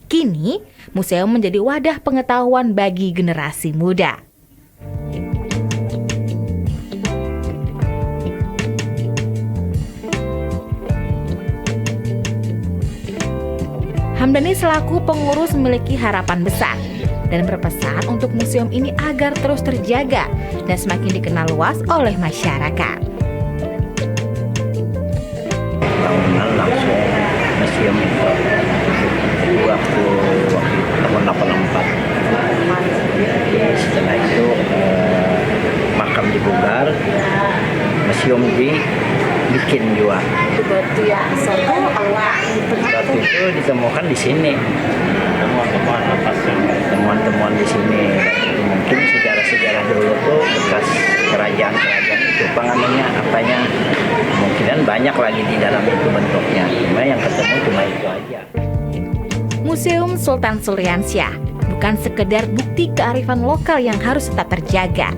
Kini, museum menjadi wadah pengetahuan bagi generasi muda. Hamdani selaku pengurus memiliki harapan besar dan berpesan untuk museum ini agar terus terjaga dan semakin dikenal luas oleh masyarakat.
Bangunan langsung museum itu waktu tahun 84. Setelah itu makam dibongkar, museum dibikin juga.
Batu yang satu awal.
Batu itu ditemukan di sini. Temuan-temuan di sini. Mungkin sejarah-sejarah dulu tuh bekas kerajaan-kerajaan itu pengamannya apanya kemungkinan banyak lagi di dalam itu bentuknya. Cuma yang ketemu cuma itu aja.
Museum Sultan Suryansyah bukan sekedar bukti kearifan lokal yang harus tetap terjaga,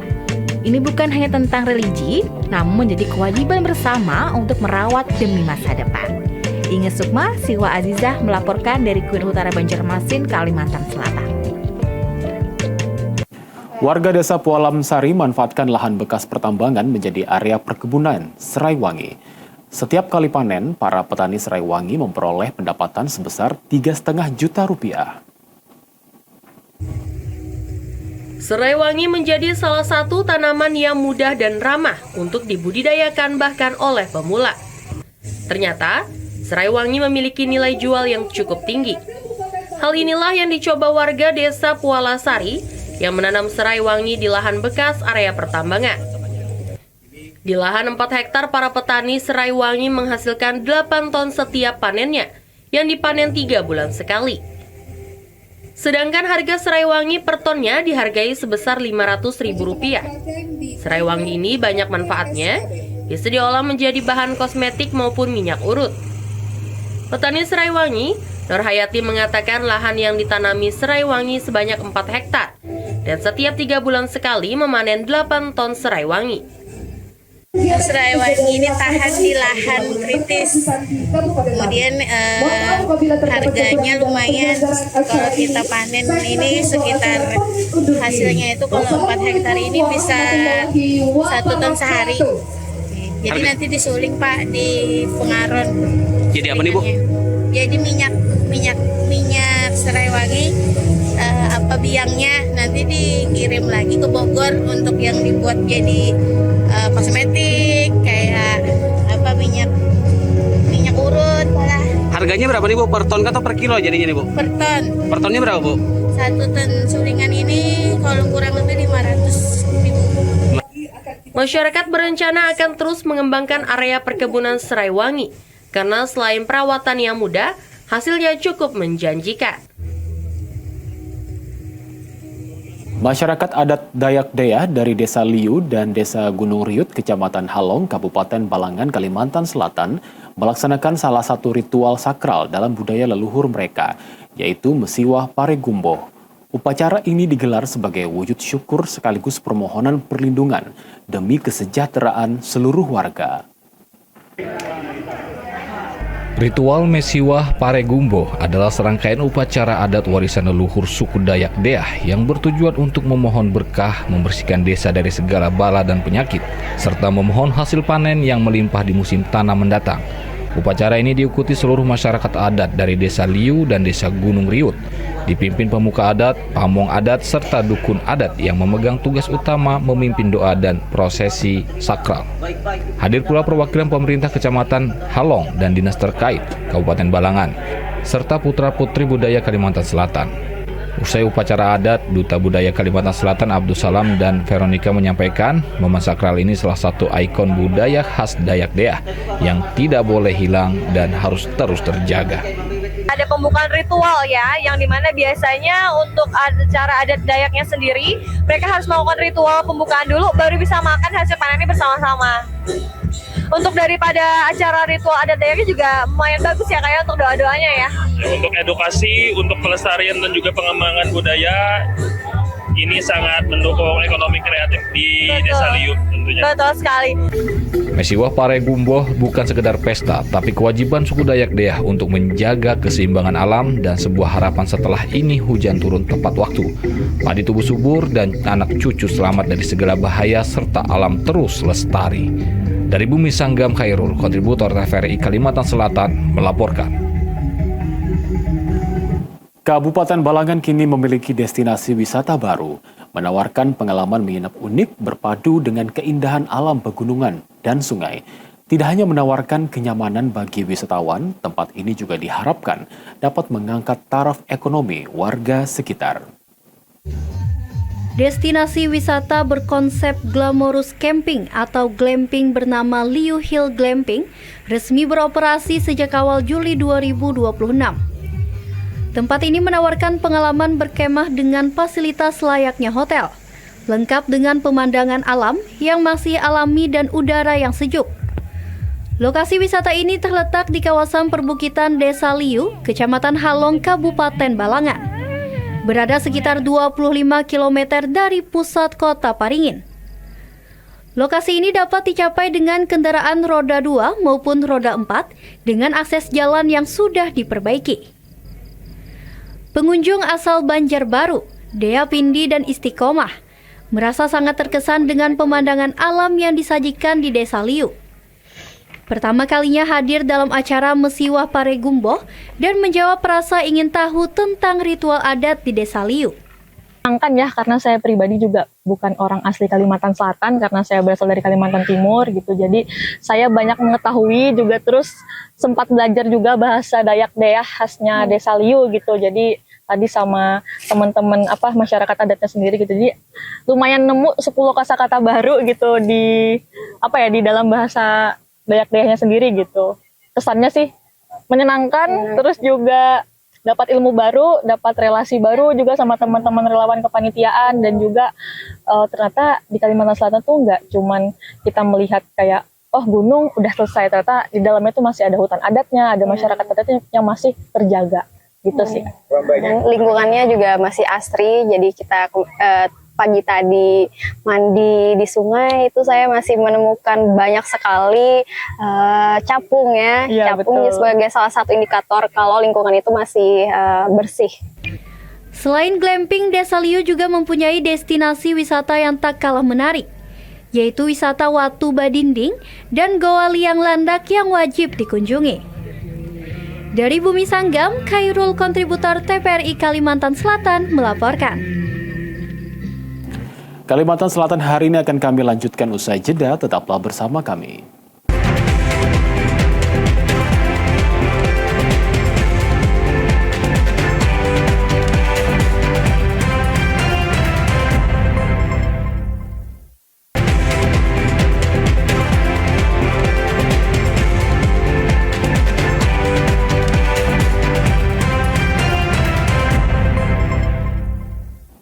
Ini bukan hanya tentang religi, namun menjadi kewajiban bersama untuk merawat demi masa depan. Inge Sukma, Siwa Azizah melaporkan dari Kuil Utara Banjarmasin, Kalimantan Selatan.
Warga desa Pualam Sari manfaatkan lahan bekas pertambangan menjadi area perkebunan serai wangi. Setiap kali panen, para petani serai wangi memperoleh pendapatan sebesar 3,5 juta rupiah.
Serai wangi menjadi salah satu tanaman yang mudah dan ramah untuk dibudidayakan bahkan oleh pemula. Ternyata, serai wangi memiliki nilai jual yang cukup tinggi. Hal inilah yang dicoba warga desa Pualasari yang menanam serai wangi di lahan bekas area pertambangan. Di lahan 4 hektar, para petani serai wangi menghasilkan 8 ton setiap panennya, yang dipanen 3 bulan sekali. Sedangkan harga serai wangi per tonnya dihargai sebesar Rp500.000. Serai wangi ini banyak manfaatnya, bisa diolah menjadi bahan kosmetik maupun minyak urut. Petani serai wangi, Nur Hayati mengatakan lahan yang ditanami serai wangi sebanyak 4 hektar dan setiap 3 bulan sekali memanen 8 ton serai wangi.
Serai wangi ini tahan di lahan kritis, kemudian harganya lumayan. Kalau kita panen ini sekitar hasilnya itu kalau 4 hektar ini bisa 1 ton sehari. Jadi nanti disuling Pak di Pengaron.
Jadi apa nih Bu?
Jadi minyak serai wangi, biangnya nanti dikirim lagi ke Bogor untuk yang dibuat jadi kosmetik kayak minyak urut lah.
Harganya berapa nih Bu? Per ton atau per kilo jadinya nih Bu?
Per ton.
Per tonnya berapa Bu?
1 ton sulingan ini kalau kurang lebih 500.000.
Masyarakat berencana akan terus mengembangkan area perkebunan serai wangi karena selain perawatan yang mudah, hasilnya cukup menjanjikan.
Masyarakat adat Dayak Deah dari Desa Liu dan Desa Gunung Riut, Kecamatan Halong, Kabupaten Balangan, Kalimantan Selatan, melaksanakan salah satu ritual sakral dalam budaya leluhur mereka, yaitu Mesiwah Paregumboh. Upacara ini digelar sebagai wujud syukur sekaligus permohonan perlindungan demi kesejahteraan seluruh warga.
Ritual Mesiwah Paregumboh adalah serangkaian upacara adat warisan leluhur suku Dayak Deah yang bertujuan untuk memohon berkah, membersihkan desa dari segala bala dan penyakit, serta memohon hasil panen yang melimpah di musim tanam mendatang. Upacara ini diikuti seluruh masyarakat adat dari Desa Liu dan Desa Gunung Riut, dipimpin pemuka adat, pamong adat, serta dukun adat yang memegang tugas utama memimpin doa dan prosesi sakral. Hadir pula perwakilan pemerintah Kecamatan Halong dan dinas terkait Kabupaten Balangan, serta putra-putri budaya Kalimantan Selatan. Usai upacara adat, Duta Budaya Kalimantan Selatan Abdul Salam dan Veronica menyampaikan, momen sakral ini salah satu ikon budaya khas Dayak Deah yang tidak boleh hilang dan harus terus terjaga.
Ada pembukaan ritual ya, yang dimana biasanya untuk acara adat Dayaknya sendiri, mereka harus melakukan ritual pembukaan dulu, baru bisa makan hasil panennya bersama-sama. Untuk daripada acara ritual adat Dayaknya juga lumayan bagus ya kayak untuk doa-doanya ya.
Untuk edukasi, untuk pelestarian dan juga pengembangan budaya, ini sangat mendukung ekonomi kreatif di Desa Liu tentunya.
Betul sekali.
Mesiwah Paregumboh bukan sekedar pesta, tapi kewajiban suku Dayak Deah untuk menjaga keseimbangan alam dan sebuah harapan setelah ini hujan turun tepat waktu. Padi tumbuh subur dan anak cucu selamat dari segala bahaya serta alam terus lestari. Dari Bumi Sanggam Khairul, kontributor TVRI Kalimantan Selatan melaporkan.
Kabupaten Balangan kini memiliki destinasi wisata baru, menawarkan pengalaman menginap unik berpadu dengan keindahan alam pegunungan dan sungai. Tidak hanya menawarkan kenyamanan bagi wisatawan, tempat ini juga diharapkan dapat mengangkat taraf ekonomi warga sekitar.
Destinasi wisata berkonsep glamorous camping atau glamping bernama Liu Hill Glamping resmi beroperasi sejak awal Juli 2026. Tempat ini menawarkan pengalaman berkemah dengan fasilitas layaknya hotel, lengkap dengan pemandangan alam yang masih alami dan udara yang sejuk. Lokasi wisata ini terletak di kawasan perbukitan Desa Liu, Kecamatan Halong, Kabupaten Balangan. Berada sekitar 25 km dari pusat kota Paringin. Lokasi ini dapat dicapai dengan kendaraan roda 2 maupun roda 4 dengan akses jalan yang sudah diperbaiki. Pengunjung asal Banjarbaru, Dea Pindi dan Istiqomah, merasa sangat terkesan dengan pemandangan alam yang disajikan di Desa Liu. Pertama kalinya hadir dalam acara Mesiwah Paregumboh dan menjawab rasa ingin tahu tentang ritual adat di Desa Liu.
Ya, karena saya pribadi juga bukan orang asli Kalimantan Selatan, karena saya berasal dari Kalimantan Timur gitu. Jadi saya banyak mengetahui juga, terus sempat belajar juga bahasa Dayak Deah khasnya Desa Liu gitu. Jadi tadi sama teman-teman masyarakat adatnya sendiri gitu. Jadi lumayan nemu 10 kosakata baru gitu di di dalam bahasa Dayak Deahnya sendiri gitu. Kesannya sih menyenangkan, terus juga dapat ilmu baru, dapat relasi baru juga sama teman-teman relawan kepanitiaan, dan juga ternyata di Kalimantan Selatan tuh nggak cuman kita melihat kayak gunung udah selesai, ternyata di dalamnya tuh masih ada hutan adatnya, ada masyarakat adatnya yang masih terjaga gitu sih.
Dan lingkungannya juga masih asri, jadi kita pagi tadi mandi di sungai itu saya masih menemukan banyak sekali capung ya. Capung sebagai salah satu indikator kalau lingkungan itu masih bersih.
Selain glamping, Desa Liu juga mempunyai destinasi wisata yang tak kalah menarik, yaitu wisata Watu Badinding dan Goa Liang Landak yang wajib dikunjungi. Dari Bumi Sanggam, Khairul, kontributor TVRI Kalimantan Selatan, melaporkan.
Kalimantan Selatan hari ini akan kami lanjutkan usai jeda, tetaplah bersama kami.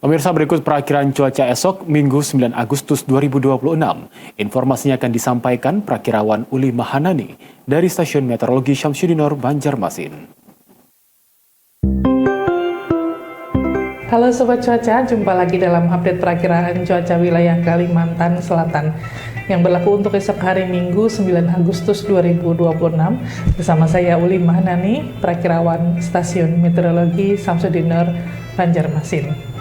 Pemirsa, berikut perakiraan cuaca esok Minggu 9 Agustus 2026. Informasinya akan disampaikan Prakirawan Uli Mahanani dari Stasiun Meteorologi Syamsuddinur, Banjarmasin.
Halo Sobat Cuaca, jumpa lagi dalam update perakiraan cuaca wilayah Kalimantan Selatan yang berlaku untuk esok hari Minggu 9 Agustus 2026 bersama saya Uli Mahanani, Prakirawan Stasiun Meteorologi Syamsuddinur, Banjarmasin.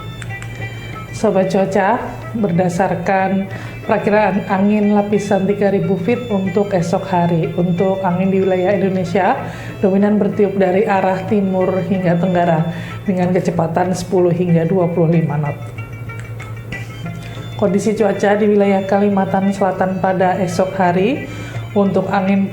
Sobat Cuaca, berdasarkan perakiraan angin lapisan 3000 feet untuk esok hari, untuk angin di wilayah Indonesia dominan bertiup dari arah timur hingga tenggara dengan kecepatan 10 hingga 25 knot. Kondisi cuaca di wilayah Kalimantan Selatan pada esok hari untuk angin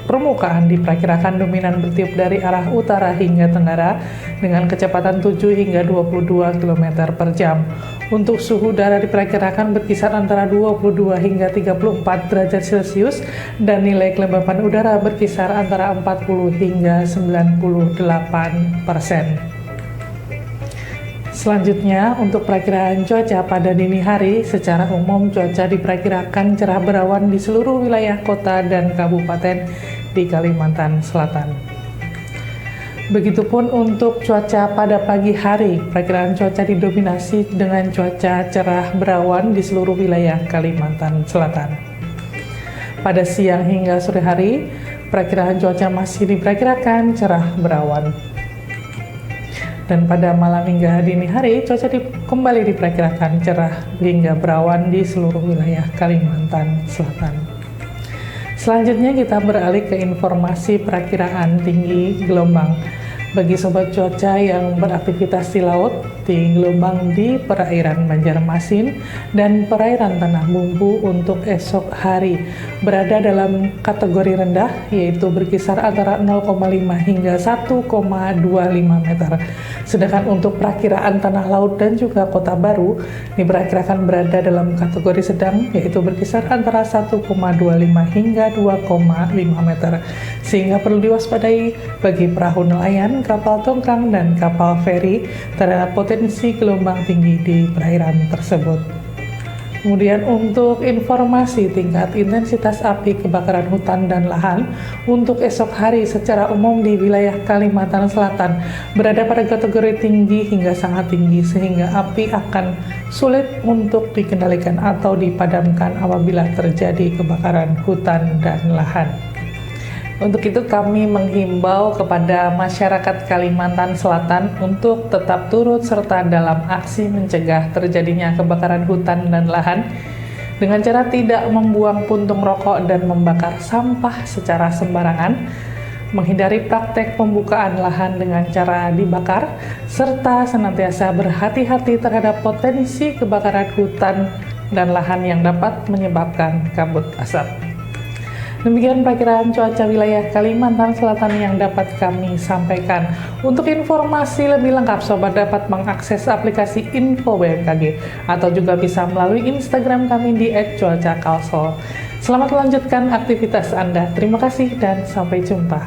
permukaan diperkirakan dominan bertiup dari arah utara hingga tenggara dengan kecepatan 7 hingga 22 km per jam. Untuk suhu udara diperkirakan berkisar antara 22 hingga 34 derajat Celcius dan nilai kelembapan udara berkisar antara 40 hingga 98%. Selanjutnya, untuk perakiraan cuaca pada dini hari, secara umum cuaca diperkirakan cerah berawan di seluruh wilayah kota dan kabupaten di Kalimantan Selatan. Begitupun untuk cuaca pada pagi hari, perakiraan cuaca didominasi dengan cuaca cerah berawan di seluruh wilayah Kalimantan Selatan. Pada siang hingga sore hari, perakiraan cuaca masih diperkirakan cerah berawan. Dan pada malam hingga dini hari, cuaca kembali diperkirakan cerah hingga berawan di seluruh wilayah Kalimantan Selatan. Selanjutnya kita beralih ke informasi perakiraan tinggi gelombang. Bagi sobat cuaca yang beraktivitas di laut, tinggi gelombang di perairan Banjarmasin dan perairan Tanah Bumbu untuk esok hari berada dalam kategori rendah, yaitu berkisar antara 0,5 hingga 1,25 meter. Sedangkan untuk perakiraan tanah laut dan juga Kota Baru diperkirakan berada dalam kategori sedang, yaitu berkisar antara 1,25 hingga 2,5 meter. Sehingga perlu diwaspadai bagi perahu nelayan, kapal tongkang, dan kapal feri terhadap potensi gelombang tinggi di perairan tersebut. Kemudian untuk informasi tingkat intensitas api kebakaran hutan dan lahan untuk esok hari secara umum di wilayah Kalimantan Selatan berada pada kategori tinggi hingga sangat tinggi sehingga api akan sulit untuk dikendalikan atau dipadamkan apabila terjadi kebakaran hutan dan lahan. Untuk itu kami menghimbau kepada masyarakat Kalimantan Selatan untuk tetap turut serta dalam aksi mencegah terjadinya kebakaran hutan dan lahan dengan cara tidak membuang puntung rokok dan membakar sampah secara sembarangan, menghindari praktek pembukaan lahan dengan cara dibakar, serta senantiasa berhati-hati terhadap potensi kebakaran hutan dan lahan yang dapat menyebabkan kabut asap. Demikian perkiraan cuaca wilayah Kalimantan Selatan yang dapat kami sampaikan. Untuk informasi lebih lengkap, Sobat dapat mengakses aplikasi Info BMKG atau juga bisa melalui Instagram kami di @cuacakalsel. Selamat melanjutkan aktivitas Anda. Terima kasih dan sampai jumpa.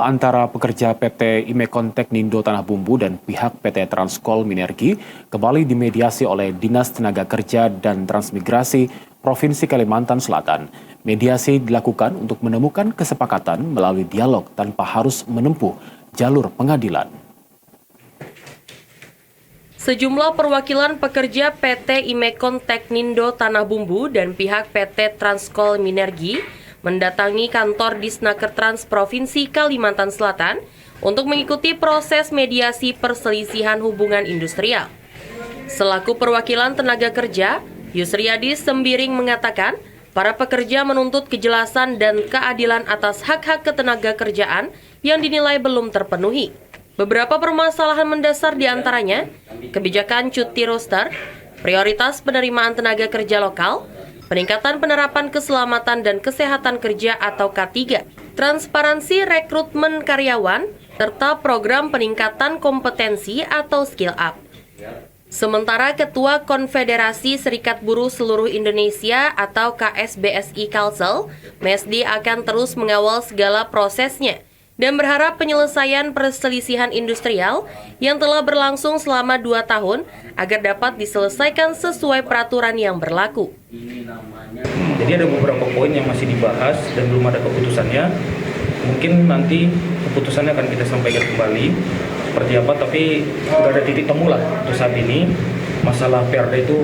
Antara pekerja PT Imekon Teknindo Tanah Bumbu dan pihak PT Transkol Minergi kembali dimediasi oleh Dinas Tenaga Kerja dan Transmigrasi Provinsi Kalimantan Selatan. Mediasi dilakukan untuk menemukan kesepakatan melalui dialog tanpa harus menempuh jalur pengadilan.
Sejumlah perwakilan pekerja PT Imekon Teknindo Tanah Bumbu dan pihak PT Transkol Minergi mendatangi kantor Disnaker Trans Provinsi Kalimantan Selatan untuk mengikuti proses mediasi perselisihan hubungan industrial. Selaku perwakilan tenaga kerja, Yusriyadi Sembiring mengatakan, para pekerja menuntut kejelasan dan keadilan atas hak-hak ketenaga kerjaan yang dinilai belum terpenuhi. Beberapa permasalahan mendasar diantaranya, kebijakan cuti roster, prioritas penerimaan tenaga kerja lokal, peningkatan penerapan keselamatan dan kesehatan kerja atau K3, transparansi rekrutmen karyawan, serta program peningkatan kompetensi atau skill up. Sementara Ketua Konfederasi Serikat Buruh Seluruh Indonesia atau KSBSI Kalsel, Mesdi akan terus mengawal segala prosesnya dan berharap penyelesaian perselisihan industrial yang telah berlangsung selama 2 tahun agar dapat diselesaikan sesuai peraturan yang berlaku.
Jadi ada beberapa poin yang masih dibahas dan belum ada keputusannya. Mungkin nanti keputusannya akan kita sampaikan kembali seperti apa, tapi sudah ada titik temu lah untuk saat ini. Masalah PRD itu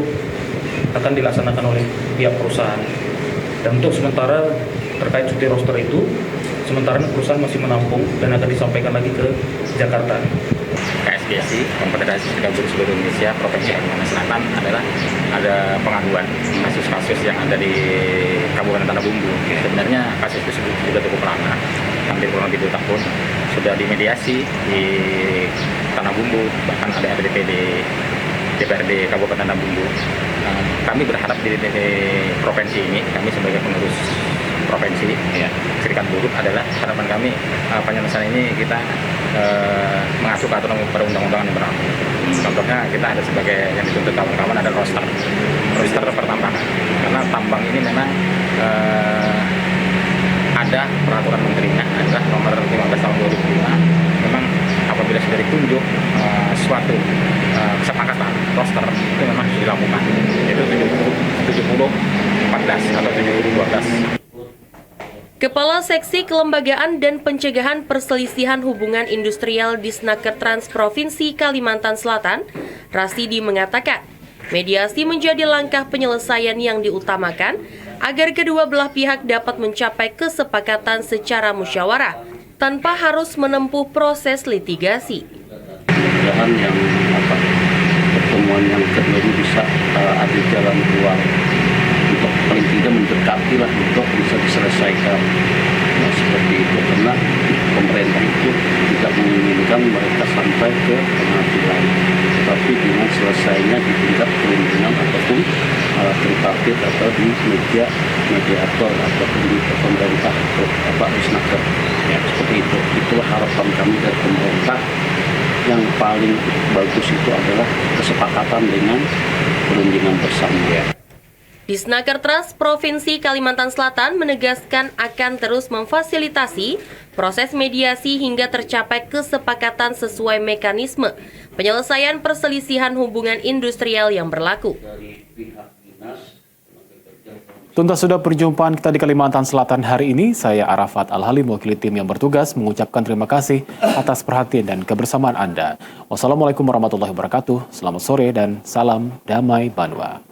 akan dilaksanakan oleh pihak perusahaan. Dan untuk sementara terkait cuti roster itu, sementara perusahaan masih menampung dan akan disampaikan lagi ke Jakarta.
KSBSI, Konfederasi Serikat Buruh Seluruh Indonesia Provinsi Kalimantan Selatan adalah ada pengaduan kasus-kasus yang ada di Kabupaten Tanah Bumbu. Sebenarnya kasus tersebut juga cukup lama, hampir kurang lebih 2 tahun. Sudah dimediasi di Tanah Bumbu, bahkan ada DPRD Kabupaten Tanah Bumbu. Kami berharap di provinsi ini, kami sebagai pengurus provinsi ya, Serikat Buruh adalah harapan kami penyelesaian ini kita mengacu ke aturan perundang-undangan yang berlaku. Contohnya kita ada sebagai yang dituntut kawan-kawan ada roster pertambangan, karena tambang ini memang ada peraturan menterinya adalah nomor 15 tahun 2005. Memang apabila sudah ditunjuk suatu kesepakatan roster itu memang harus dilakukan, yaitu 70-14 atau 70-12.
Kepala Seksi Kelembagaan dan Pencegahan Perselisihan Hubungan Industrial Disnaker Trans Provinsi Kalimantan Selatan, Rasidi mengatakan, mediasi menjadi langkah penyelesaian yang diutamakan agar kedua belah pihak dapat mencapai kesepakatan secara musyawarah tanpa harus menempuh proses litigasi.
Mudah-mudahan yang pertemuan yang kedua ini bisa ada jalan keluar untuk paling tidak mendekati lah untuk bisa diselesaikan. Nah, seperti itu karena pemerintah itu tidak menginginkan mereka sampai ke pengadilan, tetapi dengan selesainya di tingkat perundingan ataupun tripartit atau di mediator ataupun di pemerintah atau Disnaker. Ya, seperti itu. Itulah harapan kami dari pemerintah. Yang paling bagus itu adalah kesepakatan dengan perundingan bersama.
Disnaker Trust Provinsi Kalimantan Selatan menegaskan akan terus memfasilitasi proses mediasi hingga tercapai kesepakatan sesuai mekanisme penyelesaian perselisihan hubungan industrial yang berlaku.
Tuntas sudah perjumpaan kita di Kalimantan Selatan hari ini. Saya Arafat Al-Halim, mewakili tim yang bertugas, mengucapkan terima kasih atas perhatian dan kebersamaan Anda. Wassalamualaikum warahmatullahi wabarakatuh. Selamat sore dan salam damai Banua.